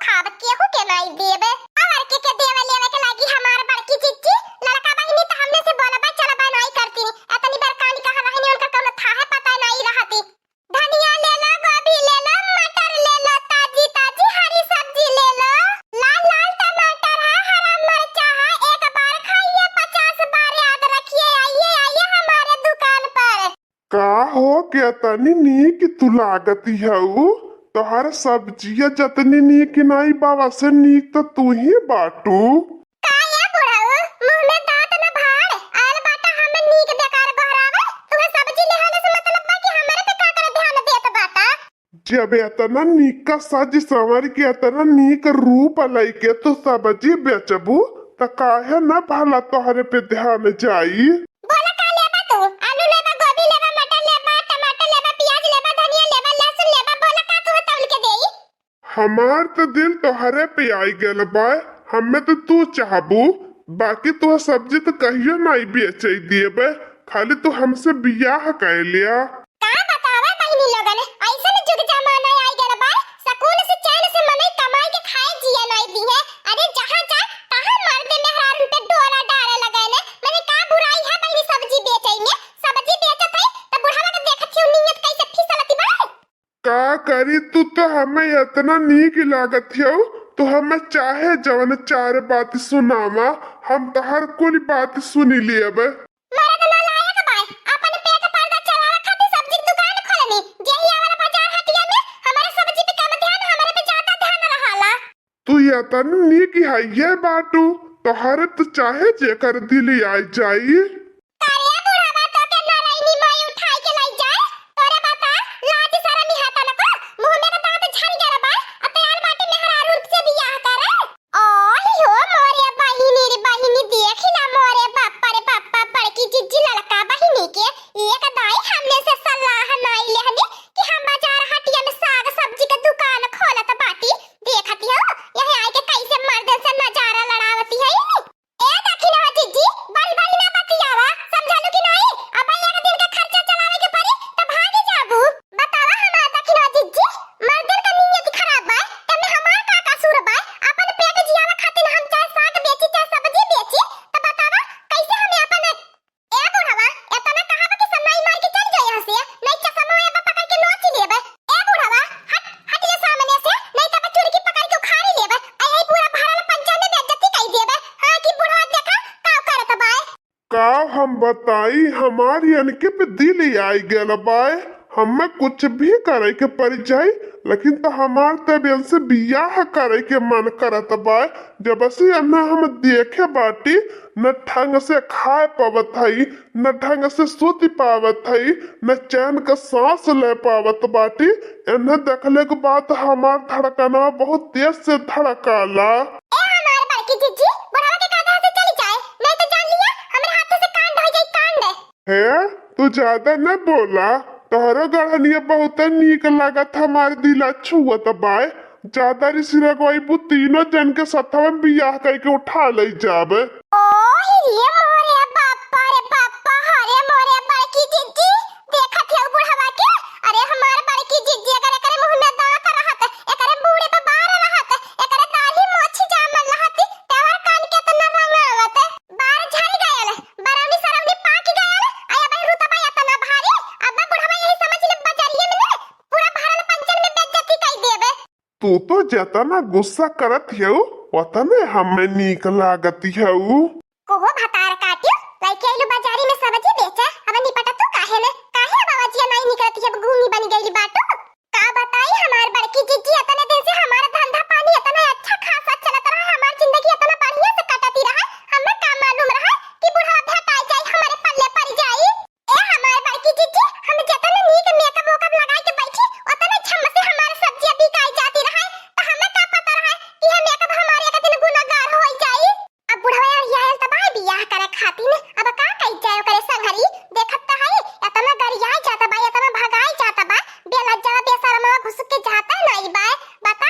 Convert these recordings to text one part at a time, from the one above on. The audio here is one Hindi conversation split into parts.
खाब केहू के नहीं देबे और के देवे लेवे के लागी हमार बड़की चिच्ची लड़का बहिनी त हमने से बोलबा चलबा नहीं करती एतनी बार कानी कहा रहनी उनका कोनो थाहे पता नहीं रहती। धनिया ले लो, गोभी ले लो, मटर ले लो, ताजी ताजी हरी सब्जी ले लो, लाल लाल टमाटर है, हरा मिर्चा है, एक बार खाइए 50 बार याद रखिए। आइए आइए हमारे दुकान पर। का हो क्या तनी नीक तू लागती हऊ तोहर सब्जिया जतनी नीक नहीं बाबा से नीक तो तू ही बाटू। का ये बुढ़ाऊ मुंह में दांत न भाड़ आल बाटा हमें नीक बेकार गहरावे तुम्हें सब्जी लेहले से मतलब बा कि हमरे पे का करे ध्यान देत बाटा। जब इतना नीक का सज संवर के इतना नीक रूप लइके तो सब्जी बेचबू त काहे न भला तोहरे पे ध्यान जाई। बोला का लेबा तू आलू लेबा, गोभी लेबा, मटर लेबा, टमाटर लेबा, प्याज लेबा, धनिया लेबा, लहसुन लेबा, बोला का तू तौल के देई। हमार तो दिल तोहरे पे आई गेल बा हमें तो तू चाहबू बाकी तू सब्जी तो कहियो नहीं बेचे दिएबे खाली तू हमसे बियाह कर लिया। का बतावा बहिनी लोगन ऐसन जुग जमाना आई गेल बा सकून से चैन से मनई कमाई के खाए जिया नहीं दी है। अरे जहां जा तहां मर्द मेहरारू पे डोरा डारे लगैले मैंने का बुराई है बहिनी सब्जी बेचई में। सब्जी बेचत है त बुढ़ावा के देखत हियो नियत कैसे फिसलती बा। का करी तू तो हमें इतना नीक लागत हो तो हमें चाहे जवन चार बात सुनावा हम तो हर कोई बात सुनी लेबे। मर्द ना लायक बा अपन पेट पर्दा चलावे खातिर सब्जी की दुकान खोलनी जेही वाला बाजार हटिया में हमारे सब्जी पे कम ध्यान हमारे पे ज्यादा ध्यान रहाला। तू इतना नीक है ये बाटू तोहरे तो चाहे जेकर दिल आ जाई। तारे बुढ़ावा तो के नारायणी माई उठाई के लाई जाए तोरे बता लाज शरम ही हता न को मुंह में का दांत झड़ गया बा अतयाल माटी में हरारू से बियाह करे। ओही हो मोरे बहिनी देखी ना मोरे बाप्पा रे बाप्पा बड़की जिज्जी लड़का बहिनी के एक दाई हमने से सलाह नहीं लेहनी कि हम बाजार हटिया में साग सब्जी के दुकान खोलत बाटी देखती हो यही आई के कैसे मर्द से नजारा लड़ावती है। ए देखी ना जिज्जी बड़ी बड़ी ना बतियावा समझालू कि नहीं अब एक दिन का खर्चा चलावे के पड़ी त भागी जाबू। बतावा हमार देखी ना जिज्जी मर्दन का नियत खराब बा तमे हमार का कसूर बा अपन पेट जियावा खातिर हम चाहे साग बेची चाहे सब्जी बेची त बतावा कैसे हमें अपन ए बुढ़ावा एतना कहावा कि सन्नाई मार के चल जाए हसे नहीं चश्मा में पकड़ के नोच लेबे। ए बुढ़ावा हट ये सामने से नहीं त चुड़की पकड़ के उखाड़ लेबे आई पूरा भरल पंचा में बेइज्जती कई देबे। हां कि बुढ़वा देखा का करत बा। का हम बताई हमारी अनके पे दिल आई गेल बाय हमें कुछ भी करे के पड़ जाए लेकिन तो हमार तबियत से बियाह करे के मन करत बाय जब से न हम देखे बाटी न ढंग से खाए पावत हई न ढंग से सूत पावत हई न चैन का सांस ले पावत बाटी इन्हें देखले के बाद हमार धड़कना बहुत तेज से धड़काला। ए हमार बड़की जिज्जी बुढ़वा के कांधा से चली जाए नहीं तो जान लिया हमरे हाथ से कांड हो जाई कांड। है तू ज्यादा न बोला तोहरो गढ़निया बहुत नीक लागत हमार दिला छुअत बाय ज्यादा रिसिरा कोई बु तीनों जन के सथवा बियाह करके उठा ले जाबे। ओही ये मोरे बाप्पा रे बाप्पा हरे मोरे बड़की जिज्जी देखत है बुढ़वा के। अरे हमार बड़की जिज्जी अगर एकरे मुंह में दांत रहत एकरे बूढ़े पे बार रहत एकरे दाढ़ी मोछी जामल रहत तोहर कान के तना रंगावत बार झड़ गयल बरौनी सरौनी पाक गयल आया बही रुतबा इतना भारी अब बुढ़वा यही समझ ले बजरिए में न पूरा भरल पंचन में बेइज्जती कई देबे। तू तो जितना गुस्सा करत हो उतने हमें नीक लागती हऊ। कोहो भतार काटियो लाइके आइलो बाजारी में सब्जी बेचे अब निपटा तू काहे ने काहे बाबाजिया नहीं निकलती है घूमी बन गईली बाटू। का बताई हमार बड़की जिज्जी इतने दिन से हमारा धंधा पानी इतना अच्छा खासा चलत रहा हमार जिंदगी इतना बढ़िया से कटती रहा हमें का मालूम रहा कि बुढ़ा भेटाई जाए हमारे पल्ले पड़ जाई। ए हमार बड़की जिज्जी हम जितना नीक मेकअप वोकअप लगा के बैठी उतना छम से हमारे सब्जियां बिकाई जाती रहा तो हमें का पता रहा कि हम मेकअप हमारे एक दिन गुनाहगार हो जाई। अब बुढ़वा यार आयल त भाई बियाह करे खातिर अब का कई जाए करे संघरी देखत त है इतना गरियाई जाता बा इतना भगाई जाता बा बेलज्जा बेशरमवा घुस के जाता नहीं बा बता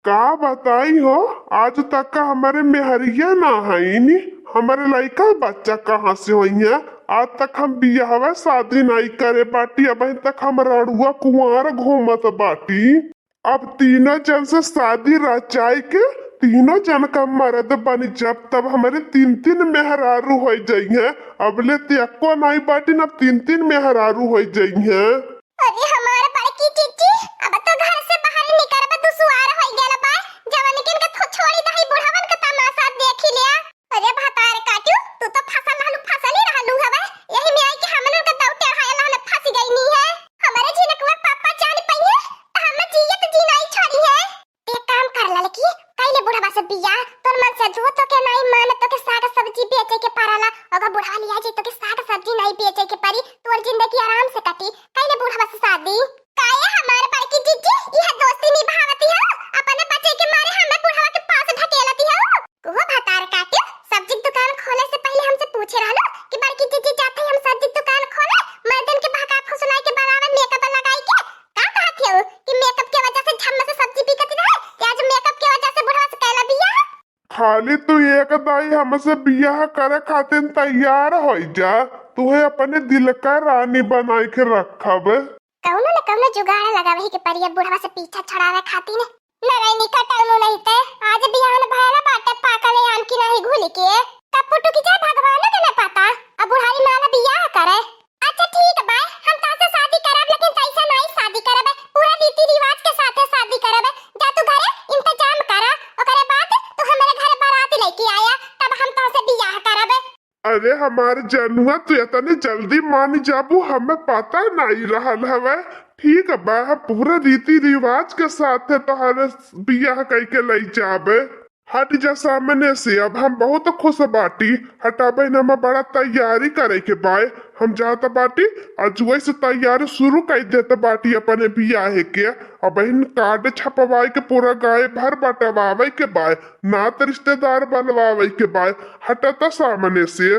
का बताई हो, आज तक का हमारे मेहरिया ना है नी। हमारे लड़का बच्चा कहाँ से हुई है? आज तक हम बियाह शादी नहीं करे बाटी, अब तक हम रड़ुआ कुंवार घूमत बाटी। अब तीनों जन से शादी रचाई के तीनों जन का मर्द बन जब तब हमारे तीन तीन मेहरारू हो जाइए। अब ले त्यको नहीं बाटी, न तीन तीन मेहरारू हो जाइए। अरे हमारे बड़की चीची, अब तो घर से बाहर निकलबा दुसवार हो गेल बा। जवान के इनका छोड़ी दही बुढ़ावन का तमाशा देख लिया। अरे भतार काटू, तू तो फसल ही रहलू हवे। यही में आई कि हमन का दाव टेढ़ायला में फंस गई नी है। हमारे झिनकवा पापा जान पइए त हम जियत जी नहीं छोड़ी है। एक काम कर ला लकी, काइले बुढ़ावा से बिया तोर मन से जो तो के नहीं मान तो के साग सब्जी बेचे के पाराला। अगर बुढ़ा लिया जे तो के साग सब्जी नहीं बेचे के परी, तोर जिंदगी आराम से कटी। काइले बुढ़ावा से शादी काया हमारे बड़की जीजी यह दोस्ती निभावती हो। अपने बच्चे के मारे हमें बुढ़ावा के पास ढकेलती हो। वो भतार काटे सब्जी दुकान खोले से पहले हमसे पूछे रहलो कि बड़की जीजी जाते हम सब्जी दुकान खोले। मर्दन के भगा फसुनाई के बराबर मेकअप लगाई के का कहत हो कि मेकअप के वजह से झम्मा से सब्जी बिकती रहे, या आज मेकअप के वजह से बुढ़ावा से कहला बिया। खाली तू एक दाई हमसे बियाह करे खातिर तैयार हो जा, तुहे अपने दिल का रानी बनाई के रखब। कौनो न कौनो जुगाड़ लगावे के परिया बुढ़वा से पीछा छड़ावे खातिर न रही निकटलनु नहीं ते। आज बियाहन भयला बाटे पाकले आम की नहीं घुल के कपुटू की जाय भगवान के न पता। अब बुढ़ारी माला बियाह करे। अच्छा ठीक बा, हम तासे शादी करब, लेकिन तैसे नहीं शादी करब, पूरा रीति रिवाज के साथे शादी करब। जा तू घरे इंतजाम करा, ओकरे बाद तू हमारे घरे बारात लेके आया, तब हम तासे बियाह करब। अरे हमारे जनुआ तू इतने जल्दी मान जाबू, हमें पता नहीं रहल हवे। ठीक बा, हम पूरा रीति रिवाज के साथ तोहरे बियाह कई के ले जाबे। हट जा सामने से, अब हम बहुत खुश बाटी। हटाबे न में बड़ा तैयारी करे के बाय। हम जाता बाटी अजुए से तैयारी शुरू कर देते बाटी अपने बियाह के। अब इन कार्ड छपवाए के पूरा गाय भर बटवावे के बाय, ना तो रिश्तेदार बनवावे के बाय। हटता सामने से।